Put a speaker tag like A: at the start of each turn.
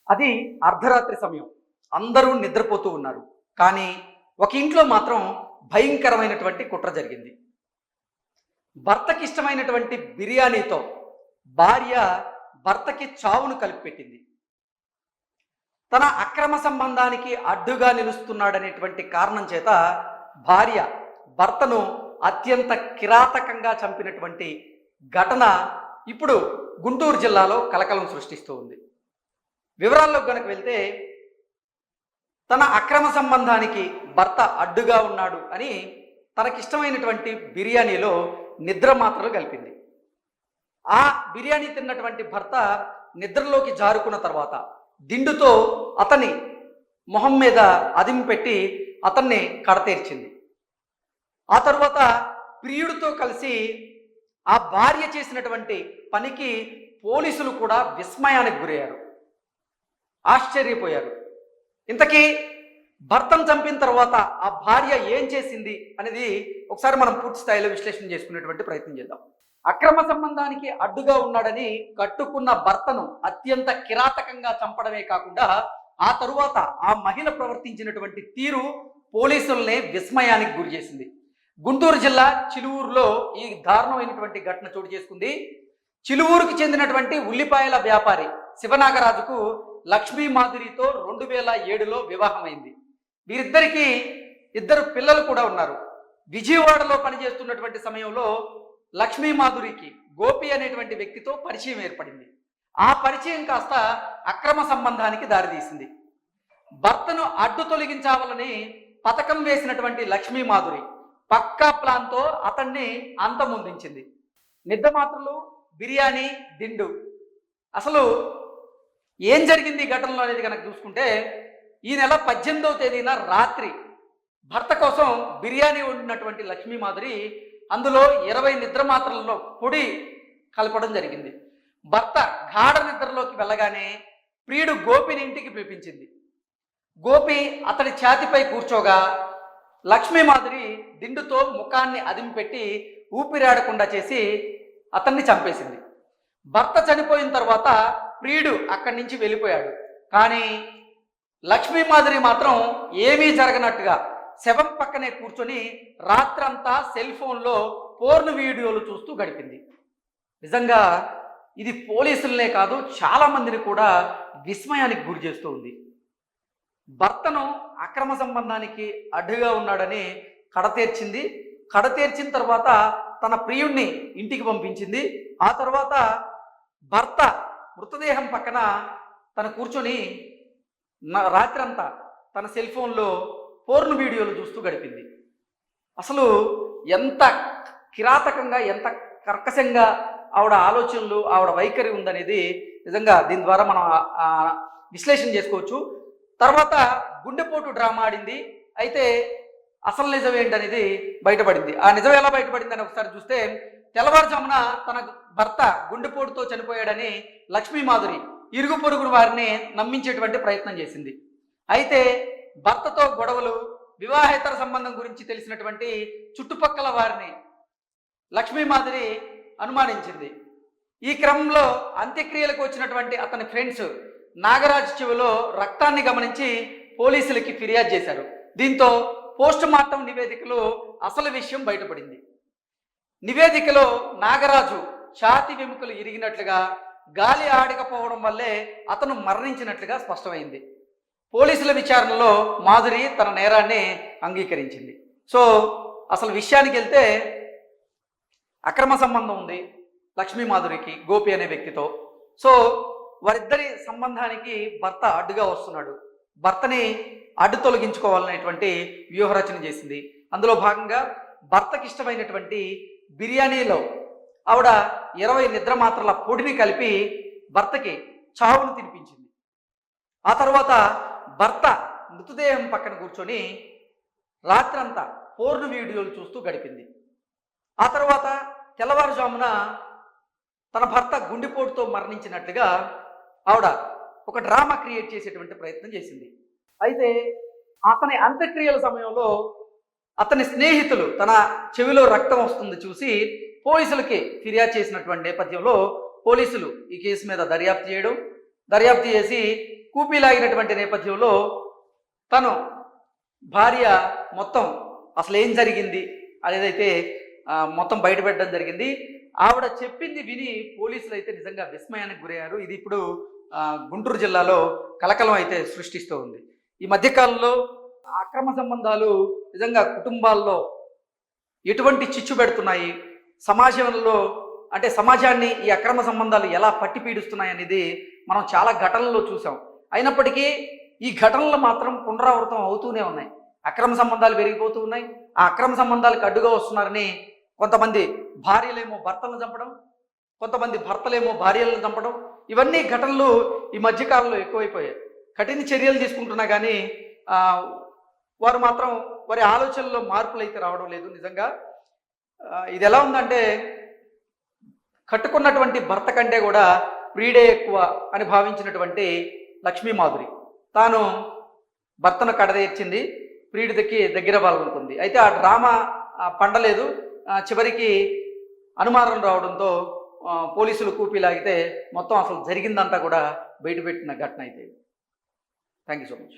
A: అది అర్ధరాత్రి సమయం. అందరూ నిద్రపోతూ ఉన్నారు. కానీ ఒక ఇంట్లో మాత్రం భయంకరమైనటువంటి కుట్ర జరిగింది. భర్తకి ఇష్టమైనటువంటి బిర్యానీతో భార్య భర్తకి చావును కలిపిపెట్టింది. తన అక్రమ సంబంధానికి అడ్డుగా నిలుస్తున్నాడనేటువంటి కారణం చేత భార్య భర్తను అత్యంత కిరాతకంగా చంపినటువంటి ఘటన ఇప్పుడు గుంటూరు జిల్లాలో కలకలం సృష్టిస్తూ ఉంది. వివరాల్లోకి గనక వెళ్తే, తన అక్రమ సంబంధానికి భర్త అడ్డుగా ఉన్నాడు అని తనకిష్టమైనటువంటి బిర్యానీలో నిద్ర మాత్రలు కలిపింది. ఆ బిర్యానీ తిన్నటువంటి భర్త నిద్రలోకి జారుకున్న తర్వాత దిండుతో అతని మొహం మీద అదిమి పెట్టి అతన్ని కడతేర్చింది. ఆ తర్వాత ప్రియుడితో కలిసి ఆ భార్య చేసినటువంటి పనికి పోలీసులు కూడా విస్మయానికి గురయ్యారు, ఆశ్చర్యపోయారు. ఇంతకీ భర్తను చంపిన తర్వాత ఆ భార్య ఏం చేసింది అనేది ఒకసారి మనం పూర్తి స్థాయిలో విశ్లేషణ చేసుకునేటువంటి ప్రయత్నం చేద్దాం. అక్రమ సంబంధానికి అడ్డుగా ఉన్నాడని కట్టుకున్న భర్తను అత్యంత కిరాతకంగా చంపడమే కాకుండా ఆ తరువాత ఆ మహిళ ప్రవర్తించినటువంటి తీరు పోలీసులనే విస్మయానికి గురి చేసింది. గుంటూరు జిల్లా చిలువూరులో ఈ దారుణమైనటువంటి ఘటన చోటు చేసుకుంది. చిలువూరుకి చెందినటువంటి ఉల్లిపాయల వ్యాపారి శివనాగరాజుకు లక్ష్మీ మాధురితో 2007లో వివాహమైంది. వీరిద్దరికీ 2 పిల్లలు కూడా ఉన్నారు. విజయవాడలో పనిచేస్తున్నటువంటి సమయంలో లక్ష్మీ మాధురికి గోపి అనేటువంటి వ్యక్తితో పరిచయం ఏర్పడింది. ఆ పరిచయం కాస్త అక్రమ సంబంధానికి దారితీసింది. భర్తను అడ్డు తొలగించాలని పథకం వేసినటువంటి లక్ష్మీ మాధురి పక్కా ప్లాన్తో అతన్ని అంతమొందించింది. నిద్ర మాత్రలు, బిర్యానీ, దిండు. అసలు ఏం జరిగింది ఈ ఘటనలో అనేది కనుక చూసుకుంటే, ఈ నెల 18వ తేదీన రాత్రి భర్త కోసం బిర్యానీ వండినటువంటి లక్ష్మీ మాధురి అందులో 20 నిద్ర మాత్రలలో పొడి కలపడం జరిగింది. భర్త గాఢ నిద్రలోకి వెళ్ళగానే ప్రియుడు గోపిని ఇంటికి పిలిపించింది. గోపి అతడి ఛాతిపై కూర్చోగా లక్ష్మీ మాధురి దిండుతో ముఖాన్ని అదిమిపెట్టి ఊపిరాడకుండా చేసి అతన్ని చంపేసింది. భర్త చనిపోయిన తర్వాత ప్రియుడు అక్కడి నుంచి వెళ్ళిపోయాడు. కానీ లక్ష్మీ మాధురి మాత్రం ఏమీ జరగనట్టుగా శవం పక్కనే కూర్చొని రాత్రంతా సెల్ ఫోన్లో పోర్న్ వీడియోలు చూస్తూ గడిపింది. నిజంగా ఇది పోలీసులనే కాదు, చాలా మందిని కూడా విస్మయానికి గురి చేస్తూ ఉంది. భర్తను అక్రమ సంబంధానికి అడ్డుగా ఉన్నాడని కడతేర్చింది. కడతేర్చిన తర్వాత తన ప్రియుణ్ణి ఇంటికి పంపించింది. ఆ తర్వాత భర్త మృతదేహం పక్కన తను కూర్చొని రాత్రంతా తన సెల్ ఫోన్లో పోర్న్ వీడియోలు చూస్తూ గడిపింది. అసలు ఎంత కిరాతకంగా, ఎంత కర్కశంగా ఆవిడ ఆలోచనలు, ఆవిడ వైఖరి ఉందనేది నిజంగా దీని ద్వారా మనం విశ్లేషణ చేసుకోవచ్చు. తర్వాత గుండెపోటు డ్రామా ఆడింది. అయితే అసలు నిజం ఏంటనేది బయటపడింది. ఆ నిజం ఎలా బయటపడింది అని ఒకసారి చూస్తే, తెల్లవారుజామున తన భర్త గుండెపోటుతో చనిపోయాడని లక్ష్మీ మాధురి ఇరుగు పొరుగురు వారిని నమ్మించేటువంటి ప్రయత్నం చేసింది. అయితే భర్తతో గొడవలు, వివాహేతర సంబంధం గురించి తెలిసినటువంటి చుట్టుపక్కల వారిని లక్ష్మీ మాధురి అనుమానించింది. ఈ క్రమంలో అంత్యక్రియలకు వచ్చినటువంటి అతని ఫ్రెండ్స్ నాగరాజ్ చెవిలో రక్తాన్ని గమనించి పోలీసులకి ఫిర్యాదు చేశారు. దీంతో పోస్ట్ మార్టం నివేదికలో అసలు విషయం బయటపడింది. నివేదికలో నాగరాజు ఛాతి వెముకలు ఇరిగినట్లుగా, గాలి ఆడకపోవడం వల్లే అతను మరణించినట్లుగా స్పష్టమైంది. పోలీసుల విచారణలో మాధురి తన నేరాన్ని అంగీకరించింది. సో అసలు విషయానికి వెళ్తే, అక్రమ సంబంధం ఉంది లక్ష్మీ మాధురికి గోపి అనే వ్యక్తితో. సో వారిద్దరి సంబంధానికి భర్త అడ్డుగా వస్తున్నాడు. భర్తని అడ్డు తొలగించుకోవాలనేటువంటి వ్యూహరచన చేసింది. అందులో భాగంగా భర్తకి ఇష్టమైనటువంటి బిర్యానీలో ఆవిడ 20 నిద్ర మాత్రల పొడిని కలిపి భర్తకి చావును తినిపించింది. ఆ తర్వాత భర్త మృతదేహం పక్కన కూర్చొని రాత్రంతా పోర్న్ వీడియోలు చూస్తూ గడిపింది. ఆ తర్వాత తెల్లవారుజామున తన భర్త గుండెపోటుతో మరణించినట్లుగా ఆవిడ ఒక డ్రామా క్రియేట్ చేసేటువంటి ప్రయత్నం చేసింది. అయితే అతని అంత్యక్రియల సమయంలో అతని స్నేహితులు తన చెవిలో రక్తం వస్తుంది చూసి పోలీసులకి ఫిర్యాదు చేసినటువంటి నేపథ్యంలో పోలీసులు ఈ కేసు మీద దర్యాప్తు చేయడం, దర్యాప్తు చేసి కూపీలాగినటువంటి నేపథ్యంలో తను భార్య మొత్తం అసలు ఏం జరిగింది అనేదైతే మొత్తం బయటపెట్టడం జరిగింది. ఆవిడ చెప్పింది విని పోలీసులు అయితే నిజంగా విస్మయానికి గురయ్యారు. ఇది ఇప్పుడు గుంటూరు జిల్లాలో కలకలం అయితే సృష్టిస్తూ ఉంది. ఈ మధ్యకాలంలో అక్రమ సంబంధాలు నిజంగా కుటుంబాల్లో ఎటువంటి చిచ్చు పెడుతున్నాయి, సమాజంలో అంటే సమాజాన్ని ఈ అక్రమ సంబంధాలు ఎలా పట్టి పీడిస్తున్నాయి అనేది మనం చాలా ఘటనల్లో చూసాం. అయినప్పటికీ ఈ ఘటనలు మాత్రం పునరావృతం అవుతూనే ఉన్నాయి. అక్రమ సంబంధాలు పెరిగిపోతూ ఉన్నాయి. ఆ అక్రమ సంబంధాలకు అడ్డుగా వస్తున్నారని కొంతమంది భార్యలేమో భర్తలను చంపడం, కొంతమంది భర్తలేమో భార్యలను చంపడం, ఇవన్నీ ఘటనలు ఈ మధ్యకాలంలో ఎక్కువైపోయాయి. కఠిన చర్యలు తీసుకుంటున్నా కానీ వారు మాత్రం వారి ఆలోచనలో మార్పులు అయితే రావడం లేదు. నిజంగా ఇది ఎలా ఉందంటే కట్టుకున్నటువంటి భర్త కంటే కూడా ప్రియుడే ఎక్కువ అని భావించినటువంటి లక్ష్మీమాధురి తాను భర్తను కడదేర్చింది, ప్రియుడికి దగ్గర వాళ్ళనుకుంది. అయితే ఆ డ్రామా పండలేదు. చివరికి అనుమానం రావడంతో పోలీసులు కూపీలాగితే మొత్తం అసలు జరిగిందంతా కూడా బయటపెట్టిన ఘటన అయితే. Thank you so much.